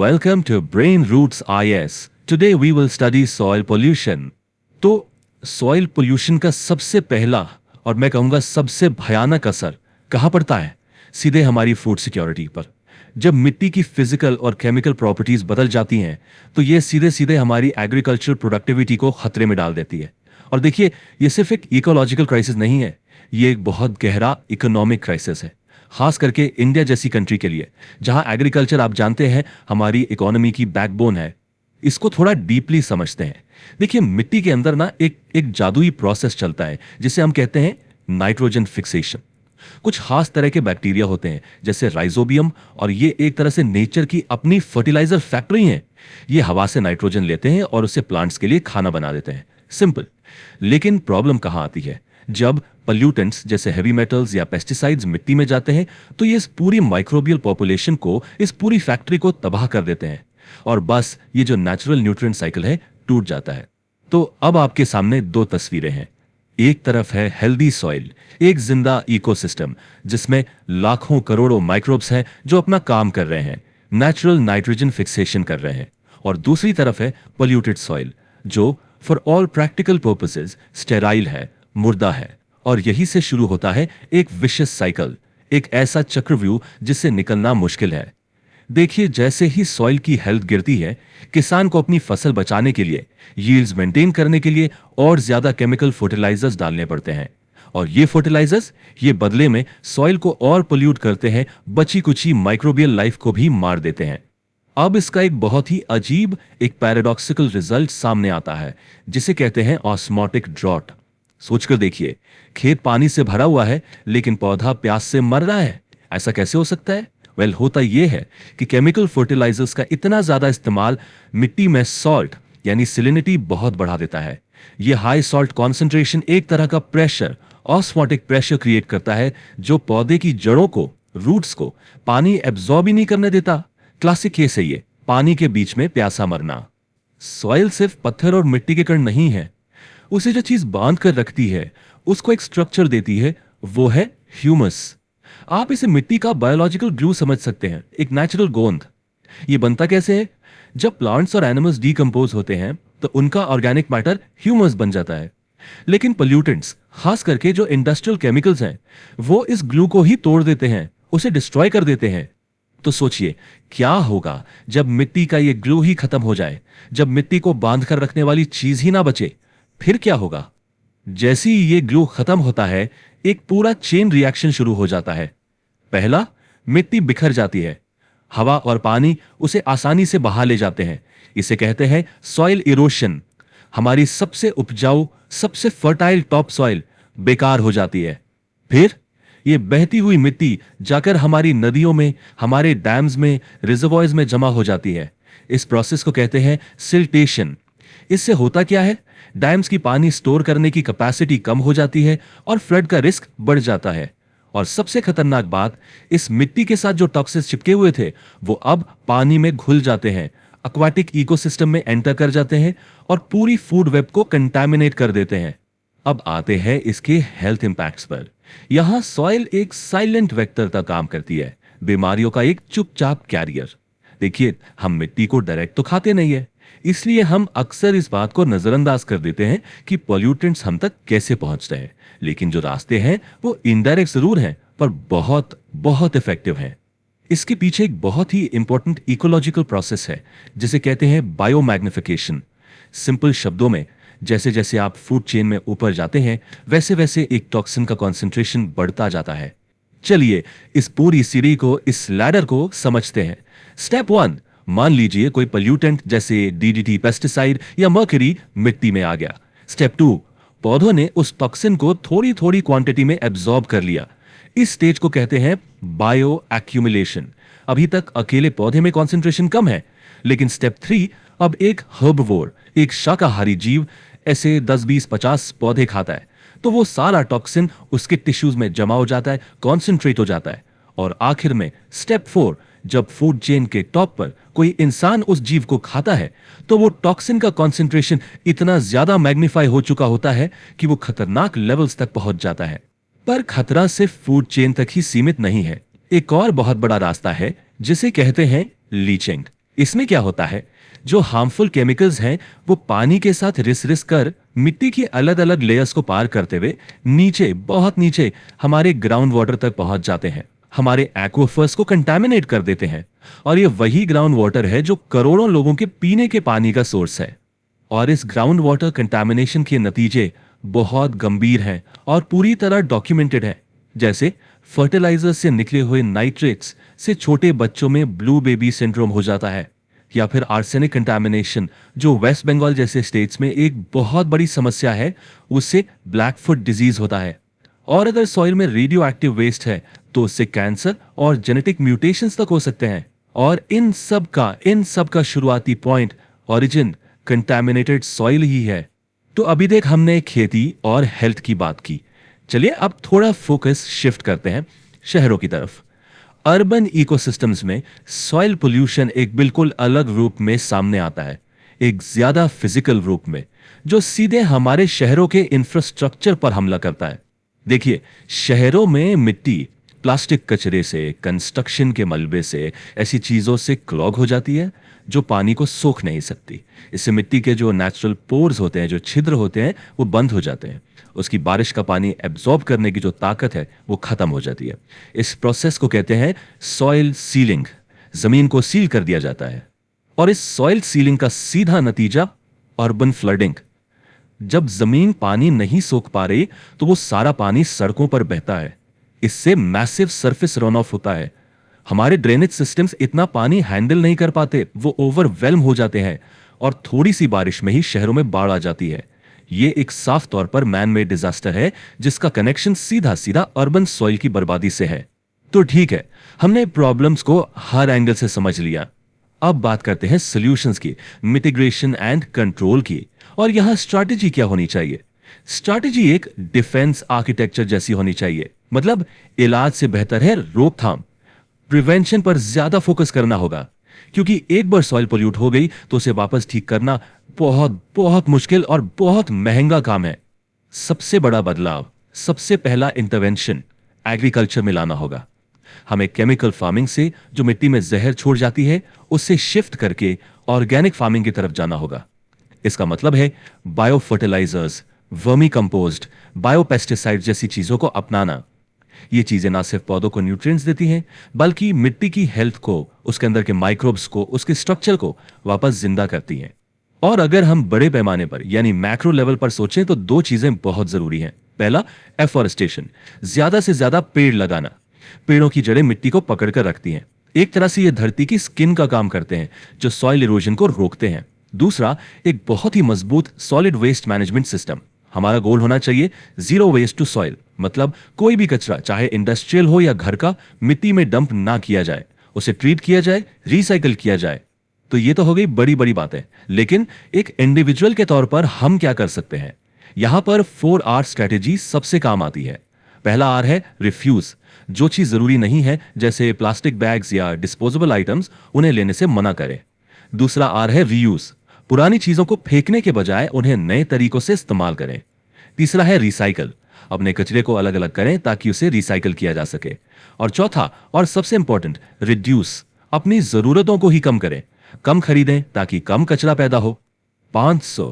Welcome to Brain Roots IS. Today we will study soil pollution. तो soil pollution का सबसे पहला और मैं कहूंगा सबसे भयानक असर कहां पड़ता है? सीधे हमारी फूड सिक्योरिटी पर। जब मिट्टी की फिजिकल और केमिकल प्रॉपर्टीज बदल जाती हैं तो ये सीधे सीधे हमारी एग्रीकल्चरल प्रोडक्टिविटी को खतरे में डाल देती है। और देखिए, ये सिर्फ एक इकोलॉजिकल क्राइसिस नहीं है, ये एक बहुत गहरा इकोनॉमिक क्राइसिस है, खास करके इंडिया जैसी कंट्री के लिए, जहां एग्रीकल्चर आप जानते हैं हमारी इकोनॉमी की बैकबोन है। इसको थोड़ा डीपली समझते हैं। देखिए, मिट्टी के अंदर ना एक जादुई प्रोसेस चलता है जिसे हम कहते हैं नाइट्रोजन फिक्सेशन। कुछ खास तरह के बैक्टीरिया होते हैं जैसे राइजोबियम, और ये एक तरह से नेचर की अपनी फर्टिलाइजर फैक्ट्री है। ये हवा से नाइट्रोजन लेते हैं और उसे प्लांट्स के लिए खाना बना देते हैं। सिंपल। लेकिन प्रॉब्लम कहां आती है? जब पॉल्यूटेंट्स जैसे हेवी मेटल्स या पेस्टिसाइड्स मिट्टी में जाते हैं तो ये इस पूरी माइक्रोबियल पॉपुलेशन को, इस पूरी फैक्ट्री को तबाह कर देते हैं और बस ये जो नेचुरल न्यूट्रिएंट साइकिल है टूट जाता है। तो अब आपके सामने दो तस्वीरें हैं। एक तरफ है हेल्दी सॉइल, एक जिंदा इकोसिस्टम जिसमें लाखों करोड़ों माइक्रोब्स हैं जो अपना काम कर रहे हैं, नेचुरल नाइट्रोजन फिक्सेशन कर रहे हैं। और दूसरी तरफ है पोल्यूटेड सॉइल जो for all practical purposes sterile है, मुर्दा है। और यही से शुरू होता है एक विशियस साइकिल, एक ऐसा चक्रव्यूह जिससे निकलना मुश्किल है। देखिए, जैसे ही सॉइल की हेल्थ गिरती है, किसान को अपनी फसल बचाने के लिए, यील्ड्स मेंटेन करने के लिए और ज्यादा केमिकल फर्टिलाइजर्स डालने पड़ते हैं। और ये फर्टिलाइजर्स ये बदले में सॉइल को और पोल्यूट करते हैं, बची कुची माइक्रोबियल लाइफ को भी मार देते हैं। अब इसका एक बहुत ही अजीब, एक पैराडॉक्सिकल रिजल्ट सामने आता है जिसे कहते हैं ऑस्मोटिक ड्रॉट। सोचकर देखिए, खेत पानी से भरा हुआ है लेकिन पौधा प्यास से मर रहा है। ऐसा कैसे हो सकता है? होता यह है कि केमिकल फर्टिलाइजर्स का इतना ज्यादा इस्तेमाल मिट्टी में सॉल्ट यानी सिलिनिटी बहुत बढ़ा देता है। यह हाई सॉल्ट कॉन्सेंट्रेशन एक तरह का प्रेशर, ऑस्मोटिक प्रेशर क्रिएट करता है जो पौधे की जड़ों को, रूट्स को पानी एब्जॉर्ब ही नहीं करने देता। क्लासिक केस है ये, पानी के बीच में प्यासा मरना। सॉइल सिर्फ पत्थर और मिट्टी के कण नहीं है, उसे जो चीज बांध कर रखती है, उसको एक स्ट्रक्चर देती है, वो है ह्यूमस। आप इसे मिट्टी का बायोलॉजिकल ग्लू समझ सकते हैं, एक नेचुरल गोंद। ये बनता कैसे है? जब प्लांट्स और एनिमल्स डीकंपोज होते हैं तो उनका ऑर्गेनिक मैटर ह्यूमस बन जाता है। लेकिन पोल्यूटेंट्स, खास करके जो इंडस्ट्रियल केमिकल्स हैं, वो इस ग्लू को ही तोड़ देते हैं, उसे डिस्ट्रॉय कर देते हैं। तो सोचिए क्या होगा जब मिट्टी का ये ग्लू ही खत्म हो जाए, जब मिट्टी को बांध कर रखने वाली चीज ही ना बचे। फिर क्या होगा? जैसे ही ये ग्लू खत्म होता है, एक पूरा चेन रिएक्शन शुरू हो जाता है। पहला, मिट्टी बिखर जाती है, हवा और पानी उसे आसानी से बहा ले जाते हैं। इसे कहते हैं सॉइल इरोशन। हमारी सबसे उपजाऊ, सबसे फर्टाइल टॉप सॉइल बेकार हो जाती है। फिर ये बहती हुई मिट्टी जाकर हमारी नदियों में, हमारे डैम्स में, रिजर्वॉयर्स में जमा हो जाती है। इस प्रोसेस को कहते हैं सिल्टेशन। इससे होता क्या है? डैम्स की पानी स्टोर करने की कैपेसिटी कम हो जाती है और फ्लड का रिस्क बढ़ जाता है। और सबसे खतरनाक बात, इस मिट्टी के साथ जो टॉक्सिन्स चिपके हुए थे वो अब पानी में घुल जाते हैं, एक्वाटिक इकोसिस्टम में एंटर कर जाते हैं और पूरी फूड वेब को कंटामिनेट कर देते हैं। अब आते हैं इसके हेल्थ इंपैक्ट्स पर। यहां सॉइल एक साइलेंट वेक्टर का काम करती है, बीमारियों का एक चुपचाप कैरियर। देखिए, हम मिट्टी को डायरेक्ट तो खाते नहीं है, इसलिए हम अक्सर इस बात को नजरअंदाज कर देते हैं कि पॉल्यूटेंट्स हम तक कैसे पहुंचते हैं। लेकिन जो रास्ते हैं वो इनडायरेक्ट जरूर हैं, पर बहुत बहुत इफेक्टिव हैं। इसके पीछे एक बहुत ही इंपॉर्टेंट इकोलॉजिकल प्रोसेस है जिसे कहते हैं बायोमैग्निफिकेशन। सिंपल शब्दों में, जैसे जैसे आप फूड चेन में ऊपर जाते हैं वैसे वैसे एक टॉक्सिन का कॉन्सेंट्रेशन बढ़ता जाता है। चलिए इस पूरी सीढ़ी को, इस लैडर को समझते हैं। स्टेप 1, मान लीजिए कोई पोल्यूटेंट जैसे डीडीटी, पेस्टिसाइड या मर्क्यूरी मिट्टी में आ गया। स्टेप 2, पौधों ने उस टॉक्सिन को थोड़ी थोड़ी क्वांटिटी में एब्जॉर्ब कर लिया। इस स्टेज को कहते हैं बायो एक्यूमुलेशन। अभी तक अकेले पौधे में कॉन्सेंट्रेशन कम है, लेकिन स्टेप 3, अब एक हर्बवोर, एक शाकाहारी जीव ऐसे 10, 20, 50 पौधे खाता है तो वो सारा टॉक्सिन उसके टिश्यूज में जमा हो जाता है, कॉन्सेंट्रेट हो जाता है। और आखिर में स्टेप 4, जब फूड चेन के टॉप पर कोई इंसान उस जीव को खाता है तो वो टॉक्सिन का कॉन्सेंट्रेशन इतना ज्यादा मैग्नीफाई हो चुका होता है कि वो खतरनाक लेवल्स तक पहुंच जाता है। पर खतरा सिर्फ फूड चेन तक ही सीमित नहीं है। एक और बहुत बड़ा रास्ता है जिसे कहते हैं लीचिंग। इसमें क्या होता है, जो हार्मफुल केमिकल्स हैं वो पानी के साथ रिस रिस कर मिट्टी की अलग अलग लेयर्स को पार करते हुए नीचे, बहुत नीचे हमारे ग्राउंड वाटर तक पहुंच जाते हैं, हमारे एक्वाफर्स को कंटामिनेट कर देते हैं। और ये वही ग्राउंड वाटर है जो करोड़ों लोगों के पीने के पानी का सोर्स है। और इस ग्राउंड वाटर कंटामिनेशन के नतीजे बहुत गंभीर हैं और पूरी तरह डॉक्यूमेंटेड हैं। जैसे फर्टिलाइजर से निकले हुए नाइट्रेट्स से छोटे बच्चों में ब्लू बेबी सिंड्रोम हो जाता है, या फिर आर्सेनिक कंटामिनेशन जो वेस्ट बंगाल जैसे स्टेट्स में एक बहुत बड़ी समस्या है, उससे ब्लैक फुट डिजीज होता है। और अगर सॉइल में रेडियो एक्टिव वेस्ट है तो उससे कैंसर और जेनेटिक म्यूटेशंस तक हो सकते हैं। और इन सब का शुरुआती पॉइंट, ओरिजिन, कंटामिनेटेड सॉइल ही है। तो अभी तक हमने खेती और हेल्थ की बात की। चलिए अब थोड़ा फोकस शिफ्ट करते हैं शहरों की तरफ। अर्बन इकोसिस्टम्स में सॉइल पोल्यूशन एक बिल्कुल अलग रूप में सामने आता है, एक ज्यादा फिजिकल रूप में, जो सीधे हमारे शहरों के इंफ्रास्ट्रक्चर पर हमला करता है। देखिए, शहरों में मिट्टी प्लास्टिक कचरे से, कंस्ट्रक्शन के मलबे से, ऐसी चीजों से क्लॉग हो जाती है जो पानी को सोख नहीं सकती। इससे मिट्टी के जो नेचुरल पोर्स होते हैं, जो छिद्र होते हैं, वो बंद हो जाते हैं। उसकी बारिश का पानी एब्जॉर्ब करने की जो ताकत है वो खत्म हो जाती है। इस प्रोसेस को कहते हैं सॉइल सीलिंग। जमीन को सील कर दिया जाता है। और इस सॉइल सीलिंग का सीधा नतीजा अर्बन फ्लडिंग। जब जमीन पानी नहीं सोख पा रही तो वो सारा पानी सड़कों पर बहता है। इससे मैसिव सरफेस रन ऑफ होता है। हमारे ड्रेनेज सिस्टम्स इतना पानी हैंडल नहीं कर पाते, वो ओवरवेल्म हो जाते हैं और थोड़ी सी बारिश में ही शहरों में बाढ़ आ जाती है। ये एक साफ तौर पर मैन मेड डिजास्टर है जिसका कनेक्शन सीधा सीधा अर्बन सॉइल की बर्बादी से है। तो ठीक है, हमने प्रॉब्लम्स को हर एंगल से समझ लिया। अब बात करते हैं सॉल्यूशंस की, मिटिगेशन एंड कंट्रोल की। और यहां स्ट्रैटेजी क्या होनी चाहिए? स्ट्रैटेजी एक डिफेंस आर्किटेक्चर जैसी होनी चाहिए। मतलब इलाज से बेहतर है रोकथाम। प्रिवेंशन पर ज्यादा फोकस करना होगा, क्योंकि एक बार सॉइल पोल्यूट हो गई तो उसे वापस ठीक करना बहुत बहुत मुश्किल और बहुत महंगा काम है। सबसे बड़ा बदलाव, सबसे पहला इंटरवेंशन एग्रीकल्चर में लाना होगा। हमें केमिकल फार्मिंग से जो मिट्टी में जहर छोड़ जाती है उससे शिफ्ट करके ऑर्गेनिक फार्मिंग की तरफ जाना होगा। इसका मतलब है biofertilisers, vermicompost, biopesticide जैसी चीजों को अपनाना। ये चीजें ना सिर्फ पौधों को न्यूट्रिएंट्स देती हैं, बल्कि मिट्टी की हेल्थ को, उसके अंदर के माइक्रोब्स को, उसके स्ट्रक्चर को वापस जिंदा करती हैं। और अगर हम बड़े पैमाने पर यानी मैक्रो लेवल पर सोचें तो दो चीजें बहुत जरूरी हैं। पहला, एफॉरेस्टेशन, ज्यादा से ज्यादा पेड़ लगाना। पेड़ों की जड़ें मिट्टी को पकड़ कर रखती हैं। एक तरह से ये धरती की स्किन का काम करते हैं जो सॉइल इरोजन को रोकते हैं। दूसरा, एक बहुत ही मजबूत सॉलिड वेस्ट मैनेजमेंट सिस्टम। हमारा गोल होना चाहिए जीरो वेस्ट टू सॉइल। मतलब कोई भी कचरा, चाहे इंडस्ट्रियल हो या घर का, मिट्टी में डंप ना किया जाए, उसे ट्रीट किया जाए, रिसाइकल किया जाए। तो ये तो हो गई बड़ी बड़ी बातें, लेकिन एक इंडिविजुअल के तौर पर हम क्या कर सकते हैं? यहां पर 4R स्ट्रेटेजी सबसे काम आती है। पहला आर है रिफ्यूज। जो चीज जरूरी नहीं है, जैसे प्लास्टिक बैग्स या डिस्पोजेबल आइटम्स, उन्हें लेने से मना करें। दूसरा आर है रीयूज। पुरानी चीजों को फेंकने के बजाय उन्हें नए तरीकों से इस्तेमाल करें। तीसरा है रिसाइकल। अपने कचरे को अलग अलग करें ताकि उसे रिसाइकल किया जा सके। और चौथा और सबसे इंपॉर्टेंट, रिड्यूस। अपनी जरूरतों को ही कम करें, कम खरीदें ताकि कम कचरा पैदा हो। 500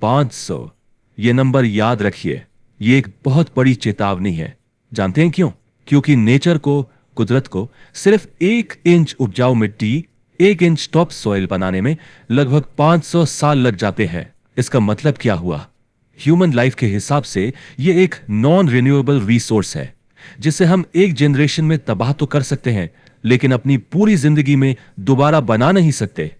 500 ये नंबर याद रखिए। ये एक बहुत बड़ी चेतावनी है। जानते हैं क्यों? क्योंकि नेचर को, कुदरत को सिर्फ 1 इंच उपजाऊ मिट्टी, 1 इंच टॉप सॉइल बनाने में लगभग 500 साल लग जाते हैं। इसका मतलब क्या हुआ? ह्यूमन लाइफ के हिसाब से ये एक नॉन रिन्यूएबल रिसोर्स है जिसे हम एक जनरेशन में तबाह तो कर सकते हैं, लेकिन अपनी पूरी जिंदगी में दोबारा बना नहीं सकते।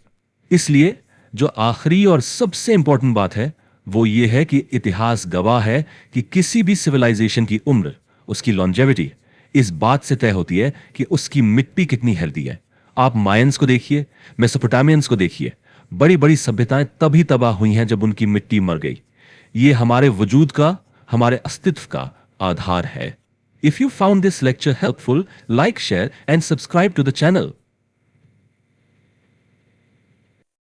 इसलिए जो आखिरी और सबसे इंपॉर्टेंट बात है वो ये है कि इतिहास गवाह है कि किसी भी सिविलाइजेशन की उम्र, उसकी लॉन्जेविटी इस बात से तय होती है कि उसकी मिट्टी कितनी हेल्दी है। आप मायंस को देखिए, मेसोपोटामियंस को देखिए। बड़ी बड़ी सभ्यताएं तभी तबाह हुई हैं जब उनकी मिट्टी मर गई। ये हमारे वजूद का, हमारे अस्तित्व का आधार है। If you found this lecture helpful, like, share and subscribe to the channel.